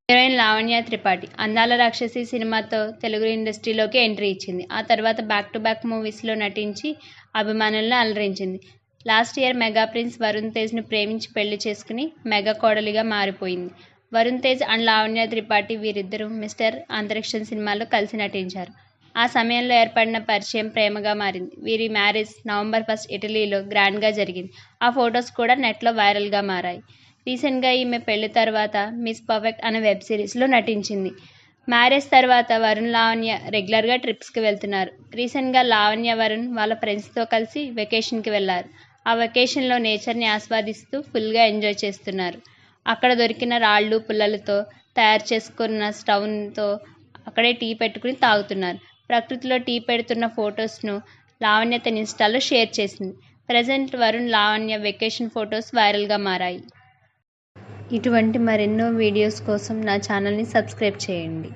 Heroine Lavanya Tripathi అందాల రాక్షసి సినిమాతో తెలుగు ఇండస్ట్రీలోకి ఎంట్రీ ఇచ్చింది. ఆ తర్వాత బ్యాక్ టు బ్యాక్ మూవీస్లో నటించి అభిమానులను అలరించింది. Last year mega prince Varun తేజ్ను ప్రేమించి పెళ్లి చేసుకుని మెగా కోడలిగా మారిపోయింది. వరుణ్ తేజ్ అండ్ లావణ్య త్రిపాఠి వీరిద్దరూ మిస్టర్ అంతరిక్షం సినిమాలో కలిసి నటించారు. ఆ సమయంలో ఏర్పడిన పరిచయం ప్రేమగా మారింది. వీరి మ్యారేజ్ నవంబర్ 1 ఇటలీలో గ్రాండ్గా జరిగింది. ఆ ఫొటోస్ కూడా నెట్లో వైరల్గా మారాయి. రీసెంట్గా ఈమె పెళ్లి తర్వాత మిస్ పర్ఫెక్ట్ అనే వెబ్ సిరీస్లో నటించింది. మ్యారేజ్ తర్వాత వరుణ్ లావణ్య రెగ్యులర్గా ట్రిప్స్కి వెళ్తున్నారు. రీసెంట్గా లావణ్య వరుణ్ వాళ్ళ ఫ్రెండ్స్తో కలిసి వెకేషన్కి వెళ్లారు. ఆ వెకేషన్లో నేచర్ని ఆస్వాదిస్తూ ఫుల్గా ఎంజాయ్ చేస్తున్నారు. అక్కడ దొరికిన రాళ్ళు పుల్లలతో తయారు చేసుకున్న స్టవ్తో అక్కడే టీ పెట్టుకుని తాగుతున్నారు. ప్రకృతిలో టీ పెడుతున్న ఫొటోస్ను లావణ్య తన ఇన్స్టాలో షేర్ చేసింది. Present Varun Lavanya vacation photos వైరల్గా మారాయి. ఇటువంటి మరెన్నో వీడియోస్ కోసం నా ఛానల్ని సబ్స్క్రైబ్ చేయండి.